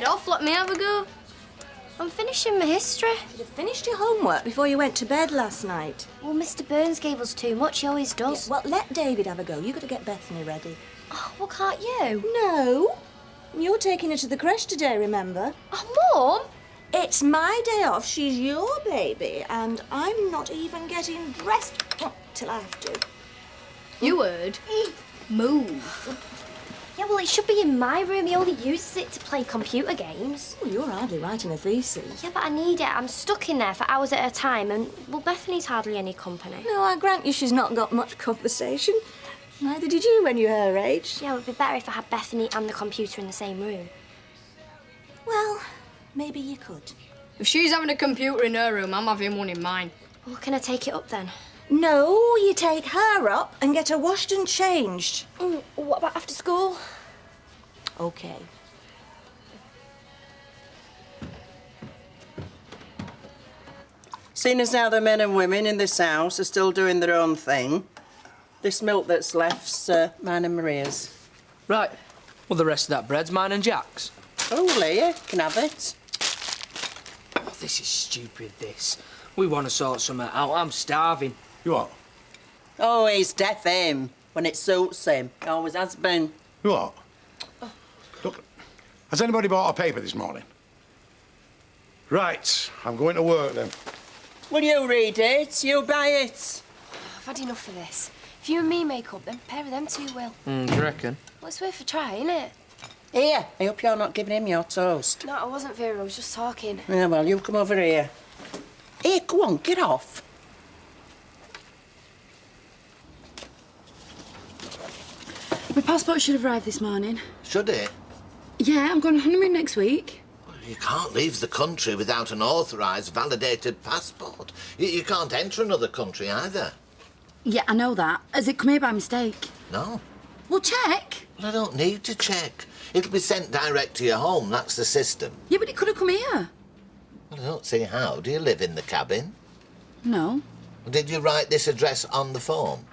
Head off, let me have a go. I'm finishing my history. You finished your homework before you went to bed last night. Well, Mr. Burns gave us too much, he always does. Yeah, well, let David have a go. You've got to get Bethany ready. Oh, well, can't you? No. You're taking her to the creche today, remember? Oh, Mum! It's my day off, she's your baby, and I'm not even getting dressed till I have to. You heard? Move. Yeah, well, it should be in my room. He only uses it to play computer games. Well, you're hardly writing a thesis. Yeah, but I need it. I'm stuck in there for hours at a time, and, well, Bethany's hardly any company. No, I grant you she's not got much conversation. Neither did you when you were her age. Yeah, it would be better if I had Bethany and the computer in the same room. Well, maybe you could. If she's having a computer in her room, I'm having one in mine. Well, can I take it up then? No, you take her up and get her washed and changed. What about after school? OK. Seeing as how the men and women in this house are still doing their own thing, this milk that's left's mine and Maria's. Right. Well, the rest of that bread's mine and Jack's. Oh, Leah, can have it. Oh, this is stupid, this. We want to sort something out. I'm starving. You what? Oh, he's deaf, him. When it suits him. He always has been. You what? Look, has anybody bought a paper this morning? Right, I'm going to work then. Will you read it? You buy it. I've had enough of this. If you and me make up, then a pair of them two will. Do you reckon? Well, it's worth a try, isn't it? Here, I hope you're not giving him your toast. No, I wasn't, Vera. I was just talking. Yeah, well, you come over here. Here, go on, get off. My passport should have arrived this morning. Should it? Yeah, I'm going on honeymoon next week. You can't leave the country without an authorised, validated passport. You can't enter another country either. Yeah, I know that. Has it come here by mistake? No. Well, check. Well, I don't need to check. It'll be sent direct to your home. That's the system. Yeah, but it could have come here. Well, I don't see how. Do you live in the cabin? No. Did you write this address on the form?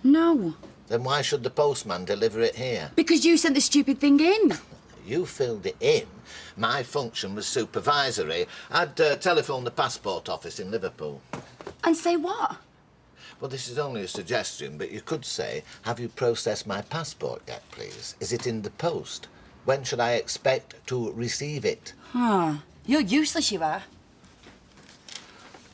No. Then why should the postman deliver it here? Because you sent the stupid thing in. You filled it in. My function was supervisory. I'd telephone the passport office in Liverpool. And say what? Well, this is only a suggestion, but you could say, have you processed my passport yet, please? Is it in the post? When should I expect to receive it? Huh. You're useless, you are.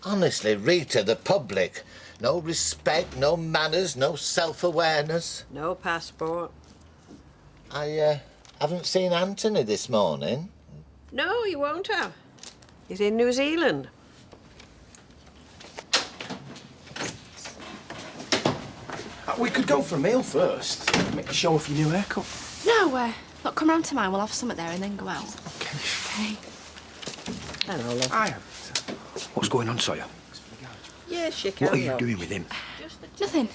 Honestly, Rita, the public. No respect, no manners, no self-awareness. No passport. I haven't seen Anthony this morning. No, you won't have. He's in New Zealand. We could go for a meal first. Make a show off your new haircut. No, look, come round to mine. We'll have something there and then go out. Okay. Okay. Hello, love. Hi. What's going on, Sawyer? Yes, you can. What are you love. doing with him? Nothing.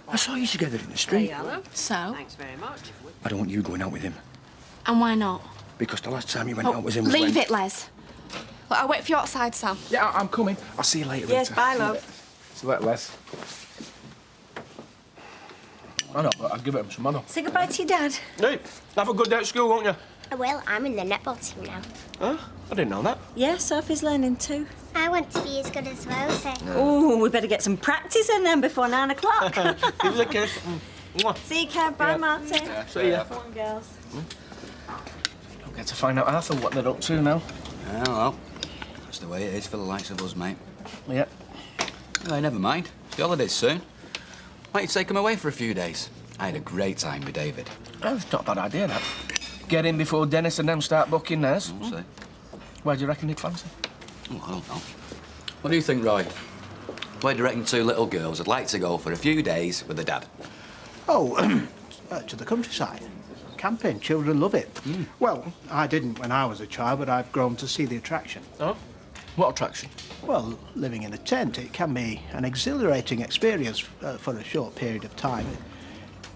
I saw you together in the street. Hey, hello. So? Thanks very much. I don't want you going out with him. And why not? Because the last time you went out with him was Leave when... it, Les. Look, I'll wait for you outside, Sam. Yeah, I'm coming. I'll see you later, Yes, Rita. bye, love. See you later, Les. I know, but I'll give him some money. Say goodbye to your dad. Hey, have a good day at school, won't you? Well, I'm in the netball team now. Huh? I didn't know that. Yeah, Sophie's learning too. I want to be as good as Rosie. Oh, we better get some practice in then before 9 o'clock. Give us a kiss. Mwah. See you, Kev. Bye, Yeah. Martin. Yeah, see ya. Come on, girls. Don't get to find out Arthur what they're up to now. Yeah, well, that's the way it is for the likes of us, mate. Yeah. Hey, never mind. It's the holidays soon. Might you take him away for a few days? I had a great time with David. Oh, it's not a bad idea, that. Get in before Dennis and them start booking theirs. We'll see. Where do you reckon he'd fancy? Oh, I don't know. What do you think, Roy? Where do you reckon two little girls would like to go for a few days with their dad? Oh, to the countryside. Camping. Children love it. Well, I didn't when I was a child, but I've grown to see the attraction. Oh? What attraction? Well, living in a tent, it can be an exhilarating experience for a short period of time. It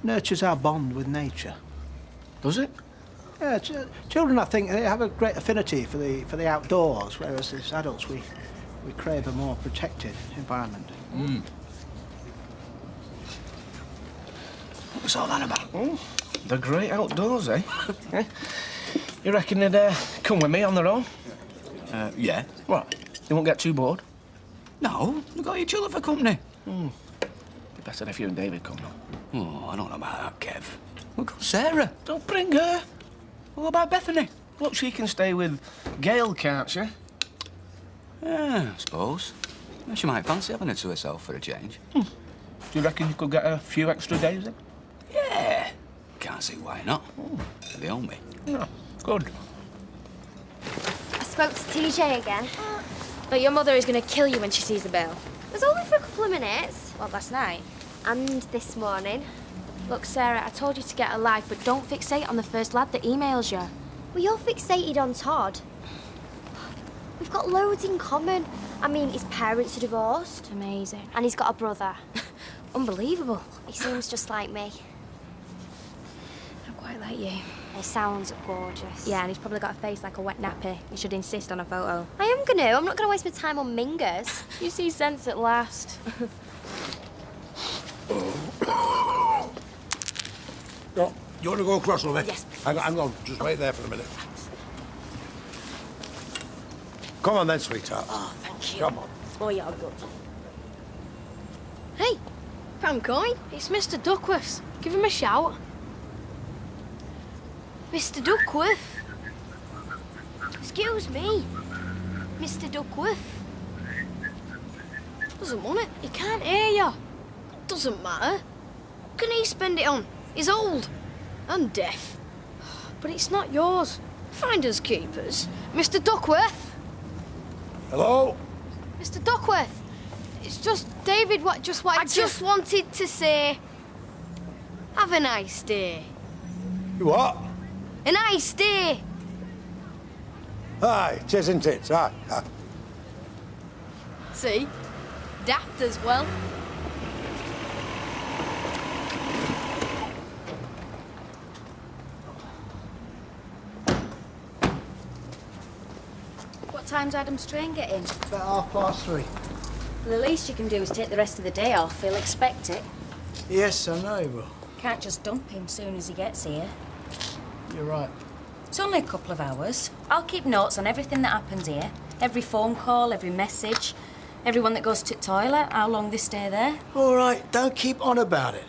nurtures our bond with nature. Does it? Yeah, children, I think, they have a great affinity for the outdoors, whereas as adults, we crave a more protected environment. What was all that about? Oh, the great outdoors, eh? You reckon they'd come with me on their own? Yeah. What? They won't get too bored? No, we've got each other for company. Be better if you and David come, though. Oh, I don't know about that, Kev. We've got Sarah. Don't bring her. What about Bethany? Look, she can stay with Gail, can't she? Yeah, I suppose. Well, she might fancy having it to herself for a change. Do you reckon you could get a few extra days then? Yeah. Can't see why not. They own me. Yeah, good. I spoke to TJ again. But your mother is going to kill you when she sees the bill. It was only for a couple of minutes. What, last night? And this morning. Look, Sarah, I told you to get a life, but don't fixate on the first lad that emails you. Well, you're fixated on Todd. We've got loads in common. I mean, his parents are divorced. Amazing. And he's got a brother. Unbelievable. He seems just like me. I quite like you. He sounds gorgeous. Yeah, and he's probably got a face like a wet nappy. You should insist on a photo. I am gonna. I'm not gonna waste my time on mingers. You see sense at last. No, you want to go across, lovey? Yes, Hang on, just wait there for a minute. Come on then, sweetheart. Oh, thank you. Come on. Oh, yeah, good. Hey, found coin. It's Mr. Duckworth's. Give him a shout. Mr. Duckworth. Excuse me, Mr. Duckworth. Doesn't want it. He can't hear you. Doesn't matter. What can he spend it on? He's old and deaf. But it's not yours. Finders keepers. Mr. Duckworth. Hello? Mr. Duckworth. It's just David I just wanted to say, have a nice day. What? A nice day. Aye, it isn't it? Aye. See? Daft as well. What time's Adam's train getting? About 3:30. Well, the least you can do is take the rest of the day off. He'll expect it. Yes, I know, but Can't just dump him soon as he gets here. you're right. It's only a couple of hours. I'll keep notes on everything that happens here. Every phone call, every message, everyone that goes to the toilet, how long they stay there. All right, don't keep on about it.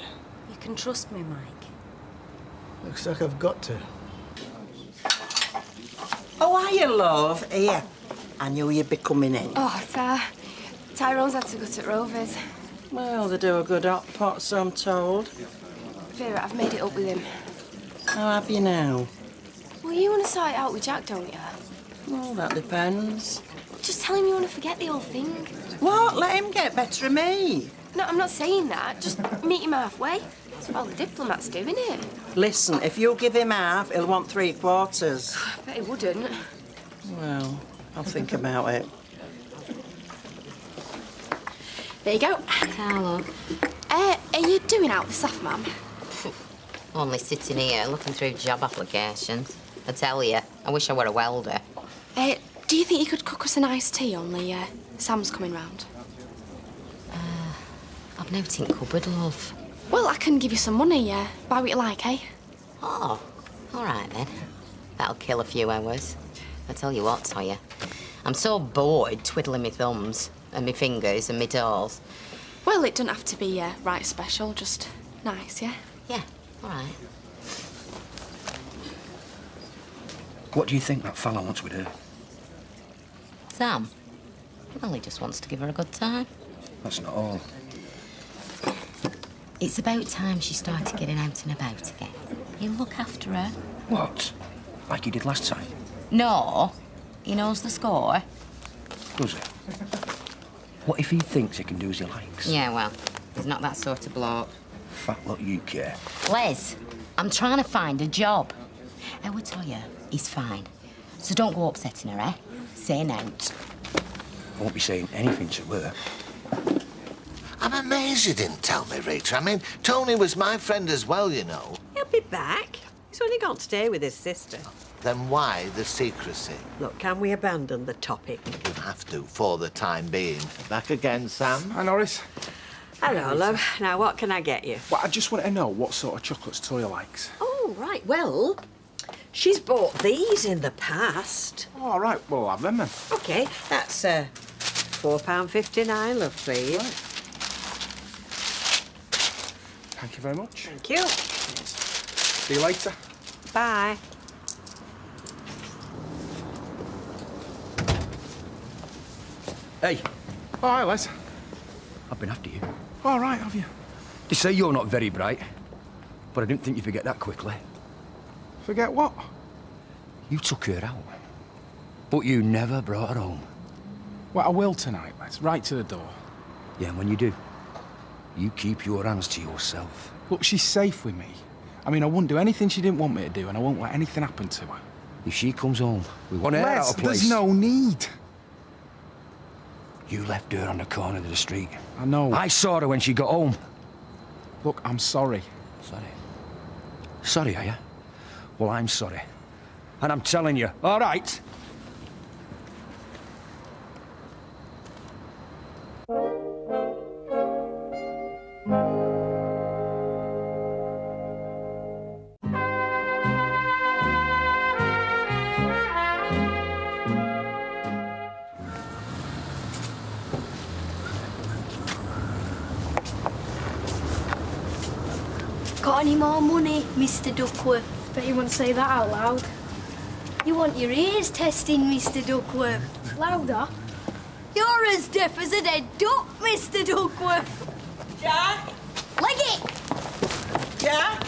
You can trust me, Mike. Looks like I've got to. Oh, are you, love? Here. I knew you'd be coming in. Oh, Tyrone's had to go to Rovers. Well, they do a good hot pot, so I'm told. Vera, I've made it up with him. How have you now? Well, you want to sort it out with Jack, don't you? Well, that depends. Just tell him you want to forget the whole thing. What? Let him get better of me. No, I'm not saying that. Just meet him halfway. That's what all the diplomats do, innit? Listen, if you give him half, he'll want 3/4. I bet he wouldn't. Well, I'll think about it. There you go. Hello. Are you doing out this off, ma'am? Only sitting here looking through job applications. I tell you, I wish I were a welder. Do you think you could cook us an iced tea, only Sam's coming round? I've no tin cupboard, love. Well, I can give you some money, buy what you like, eh? Oh, all right then. That'll kill a few hours. I tell you what, Toya, I'm so bored twiddling my thumbs and my fingers and my toes. Well, it doesn't have to be right special, just nice, yeah? Yeah, all right. What do you think that fella wants with her? Sam? Well, he just wants to give her a good time. That's not all. It's about time she started getting out and about again. He'll look after her. What? Like he did last time? No, he knows the score. Does he? What if he thinks he can do as he likes? Yeah, well, he's not that sort of bloke. Fat lot you care. Les, I'm trying to find a job. I would tell you, he's fine. So don't go upsetting her, eh? Say nought. I won't be saying anything to her. I'm amazed you didn't tell me, Rita. I mean, Tony was my friend as well, you know. He'll be back. He's only gone to stay with his sister. Then why the secrecy? Look, can we abandon the topic? We'll have to, for the time being. Back again, Sam. Hi, Norris. Hello, love. Now, what can I get you? Well, I just want to know what sort of chocolates Toya likes. Oh, right. Well, She's bought these in the past. All right, well, I'll have them then. OK, that's £4.59, love, please. Right. Thank you very much. Thank you. See you later. Bye. Hey, Oh, hi, Les. I've been after you. All right, have you? They say you're not very bright, but I didn't think you'd forget that quickly. Forget what? You took her out, but you never brought her home. Well, I will tonight, Les. Right to the door. Yeah, and when you do, you keep your hands to yourself. Look, she's safe with me. I mean, I wouldn't do anything she didn't want me to do, and I won't let anything happen to her. If she comes home with one hair out Les, of place... there's no need. You left her on the corner of the street. I know. I saw her when she got home. Look, I'm sorry. Sorry? Sorry, are you? Well, I'm sorry. And I'm telling you, all right? Got any more money, Mr. Duckworth? Bet you wouldn't say that out loud. You want your ears testing, Mr. Duckworth? Louder? You're as deaf as a dead duck, Mr. Duckworth. Jack? Leg it! Yeah?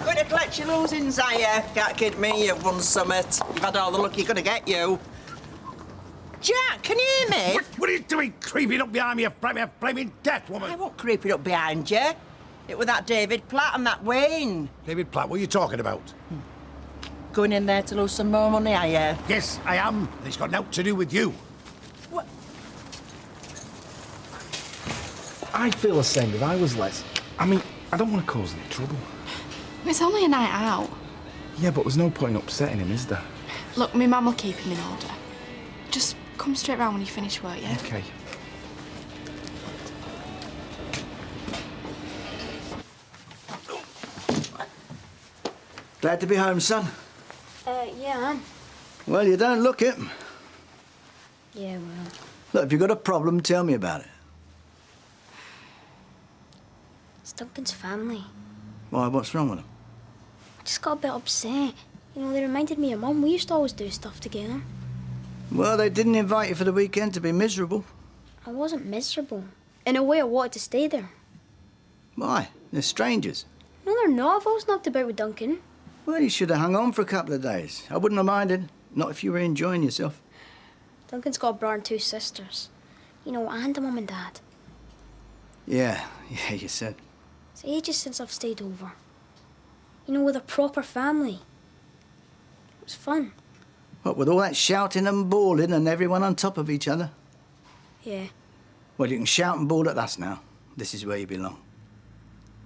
Going to collect your losings, are you? Can't kid me, you've won summit. You've had all the luck you're going to get, you. Jack, can you hear me? What are you doing creeping up behind me, you flaming deaf woman? I won't creep it up behind you. It was that David Platt and that Wayne. David Platt, what are you talking about? Going in there to lose some more money, are you? Yes, I am. And it's got nothing to do with you. What? I'd feel the same if I was Les. I mean, I don't want to cause any trouble. It's only a night out. Yeah, but there's no point in upsetting him, is there? Look, my mum will keep him in order. Just come straight round when you finish work, yeah? OK. Glad to be home, son. Yeah. Well, you don't look it. Yeah, well. Look, if you've got a problem, tell me about it. It's Duncan's family. Why, what's wrong with them? I just got a bit upset. You know, they reminded me of Mum. We used to always do stuff together. Well, they didn't invite you for the weekend to be miserable. I wasn't miserable. In a way, I wanted to stay there. Why? They're strangers. No, they're not. I've always knocked about with Duncan. Well, you should have hung on for a couple of days. I wouldn't have minded. Not if you were enjoying yourself. Duncan's got a brother and 2 sisters. You know, and a mum and dad. Yeah, you said. It's ages since I've stayed over. You know, with a proper family. It was fun. What, with all that shouting and bawling and everyone on top of each other? Yeah, Well, you can shout and bawl at us now. This is where you belong.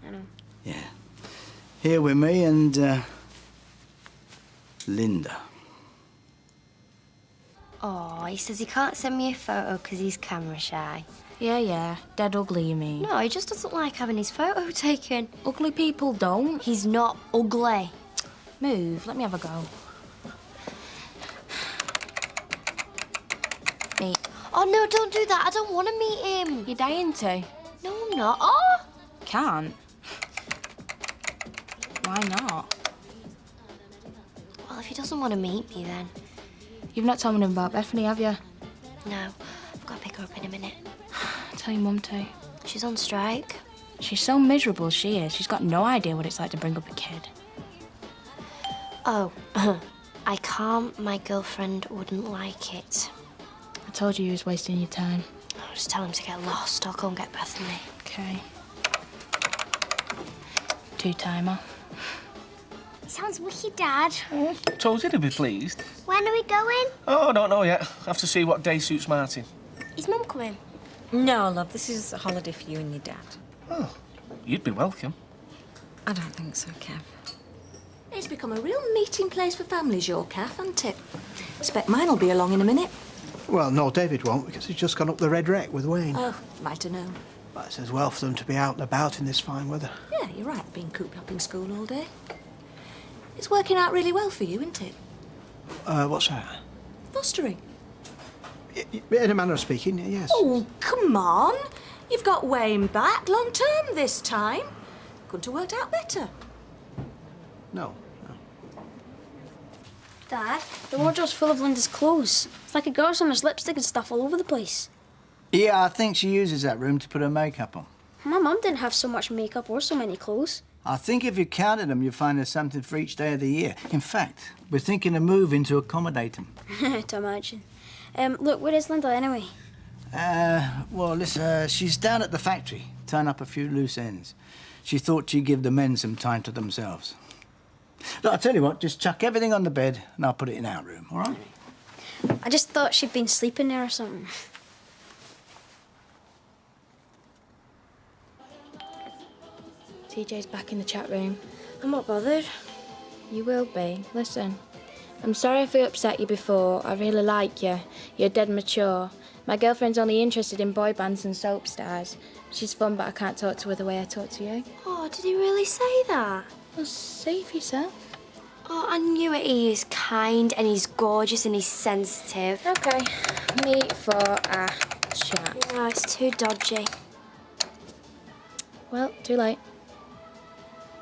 I know. Yeah. Here with me and, Linda. Oh, he says he can't send me a photo because he's camera shy. Yeah. Dead ugly, you mean? No, he just doesn't like having his photo taken. Ugly people don't. He's not ugly. Move, let me have a go. Meet. Oh, no, don't do that. I don't want to meet him. You're dying to. No, I'm not. Oh! Can't. Why not? Well, if he doesn't want to meet me, then... You've not told me about Bethany, have you? No, I've got to pick her up in a minute. Tell your mum to. She's on strike. She's so miserable, she is. She's got no idea what it's like to bring up a kid. Oh, I can't. My girlfriend wouldn't like it. I told you was wasting your time. I'll just tell him to get lost. I'll go and get Bethany. Okay. 2-timer. Sounds wicked, Dad. Told you to be pleased. When are we going? Oh, I don't know yet. Have to see what day suits Martin. Is Mum coming? No, love, this is a holiday for you and your dad. Oh, you'd be welcome. I don't think so, Kev. It's become a real meeting place for families, your calf, hasn't it? Expect mine'll be along in a minute. Well, no, David won't, because he's just gone up the Red Wreck with Wayne. Oh, might have known. But it's as well for them to be out and about in this fine weather. Yeah, you're right, being cooped up in school all day. It's working out really well for you, isn't it? What's that? Fostering. In a manner of speaking, yes. Oh, come on. You've got Wayne back long term this time. Couldn't have worked out better. No. Dad, the wardrobe's full of Linda's clothes. It's like a ghost on his lipstick and stuff all over the place. Yeah, I think she uses that room to put her makeup on. My mum didn't have so much makeup or so many clothes. I think if you counted them, you'd find there's something for each day of the year. In fact, we're thinking of moving to accommodate them. To imagine. Look, where is Linda anyway? Well, listen, she's down at the factory, tying up a few loose ends. She thought she'd give the men some time to themselves. Look, I'll tell you what, just chuck everything on the bed and I'll put it in our room, all right? I just thought she'd been sleeping there or something. TJ's back in the chat room. I'm not bothered. You will be. Listen, I'm sorry if I upset you before. I really like you. You're dead mature. My girlfriend's only interested in boy bands and soap stars. She's fun, but I can't talk to her the way I talk to you. Oh, did he really say that? Well, say for yourself. Oh, I knew it. He is kind and he's gorgeous and he's sensitive. Okay, meet for a chat. No, it's too dodgy. Well, too late.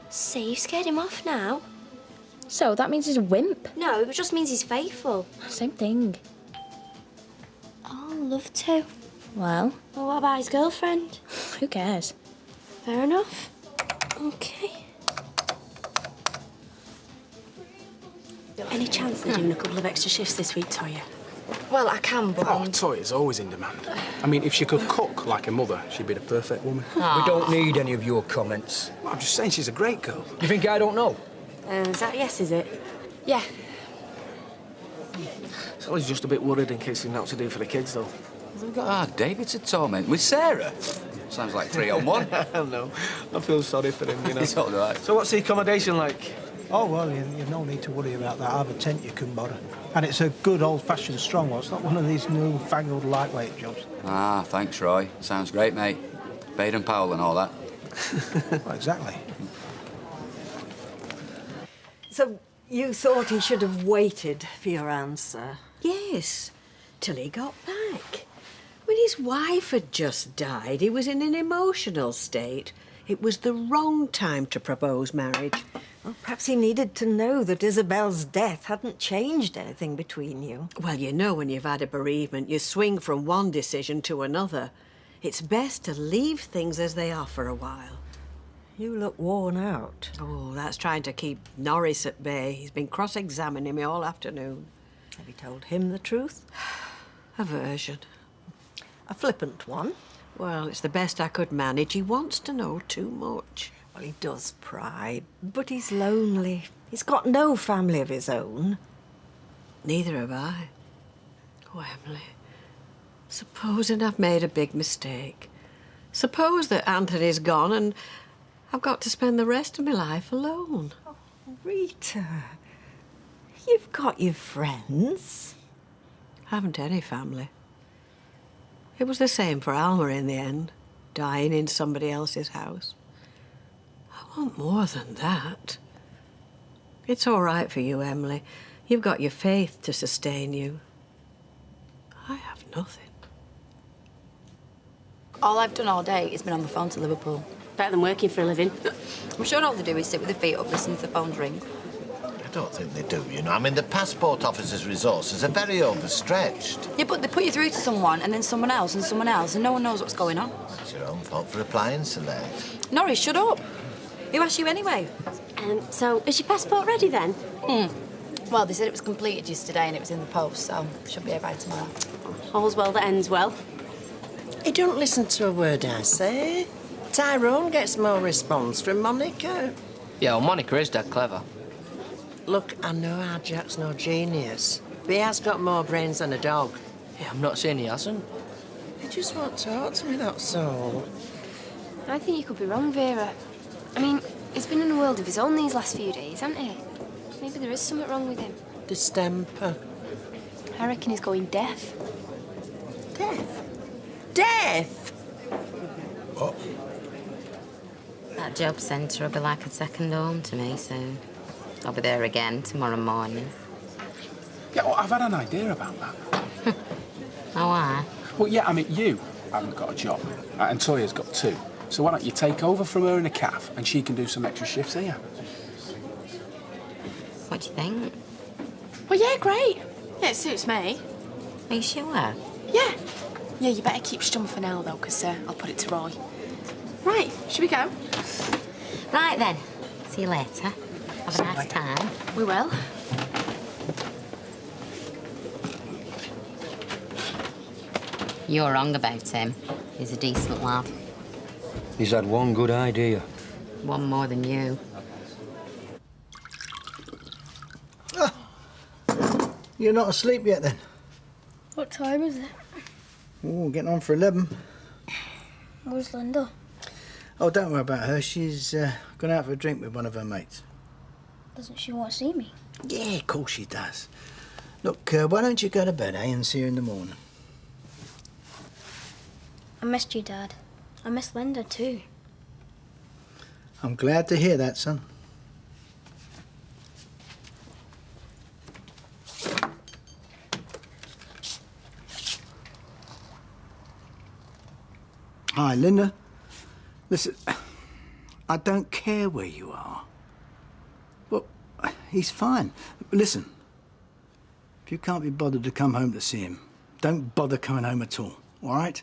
See, you've scared him off now. So, that means he's a wimp? No, it just means he's faithful. Same thing. Oh, love to. Well? Well, what about his girlfriend? Who cares? Fair enough. Okay. Any chance they're doing a couple of extra shifts this week, Toya? Well, I can, but... Oh, Toya's always in demand. I mean, if she could cook like her mother, she'd be the perfect woman. We don't need any of your comments. Well, I'm just saying she's a great girl. You think I don't know? Is that yes, is it? Yeah. Sally's just a bit worried in case there's nothing to do for the kids, though. We've got David to torment with Sarah. Sounds like 3 on 1. I know. I feel sorry for him, you know. It's all right. So what's the accommodation like? Oh, well, you've no need to worry about that. I have a tent you can borrow. And it's a good old-fashioned strong one. It's not one of these new-fangled lightweight jobs. Ah, thanks, Roy. Sounds great, mate. Baden Powell and all that. Well, exactly. So you thought he should have waited for your answer? Yes, till he got back. When his wife had just died, he was in an emotional state. It was the wrong time to propose marriage. Well, perhaps he needed to know that Isabel's death hadn't changed anything between you. Well, you know, when you've had a bereavement, you swing from one decision to another. It's best to leave things as they are for a while. You look worn out. Oh, that's trying to keep Norris at bay. He's been cross-examining me all afternoon. Have you told him the truth? A version. A flippant one? Well, it's the best I could manage. He wants to know too much. Well, he does pry, but he's lonely. He's got no family of his own. Neither have I. Oh, Emily, supposing I've made a big mistake. Suppose that Anthony's gone and I've got to spend the rest of my life alone. Oh, Rita, you've got your friends. Haven't any family. It was the same for Alma in the end, dying in somebody else's house. I want more than that. It's all right for you, Emily. You've got your faith to sustain you. I have nothing. All I've done all day is been on the phone to Liverpool. Better than working for a living. I'm sure all they do is sit with their feet up listening to the phones ring. I don't think they do, you know. I mean, the passport office's resources are very overstretched. Yeah, but they put you through to someone and then someone else and no one knows what's going on. It's your own fault for applying so late. Norris, shut up. Who asked you anyway? So, is your passport ready then? Well, they said it was completed yesterday and it was in the post, so should be here by tomorrow. All's well that ends well. He don't listen to a word I say. Tyrone gets more response from Monica. Yeah, well, Monica is dead clever. Look, I know our Jack's no genius, but he has got more brains than a dog. Yeah, I'm not saying he hasn't. He just won't talk to me, that's all. I think you could be wrong, Vera. I mean, he's been in a world of his own these last few days, hasn't he? Maybe there is something wrong with him. Distemper. I reckon he's going deaf. Deaf? Deaf? What? That job centre will be like a second home to me soon. I'll be there again tomorrow morning. Yeah, well, I've had an idea about that. Oh, why? Well, yeah, I mean, you haven't got a job, and Toya's got 2. So why don't you take over from her in a calf, and she can do some extra shifts here? What do you think? Well, yeah, great. Yeah, it suits me. Are you sure? Yeah. Yeah, you better keep stum for now, though, because I'll put it to Roy. Right, should we go? Right, then. See you later. Have a nice time. We will. You're wrong about him. He's a decent lad. He's had one good idea. One more than you. You're not asleep yet, then? What time is it? Oh, getting on for 11. Where's Linda? Oh, don't worry about her. She's gone out for a drink with one of her mates. Doesn't she want to see me? Yeah, of course she does. Look, why don't you go to bed, and see her in the morning? I missed you, Dad. I miss Linda too. I'm glad to hear that, son. Hi, Linda. Listen, I don't care where you are. Well, he's fine. Listen, if you can't be bothered to come home to see him, don't bother coming home at all, all right?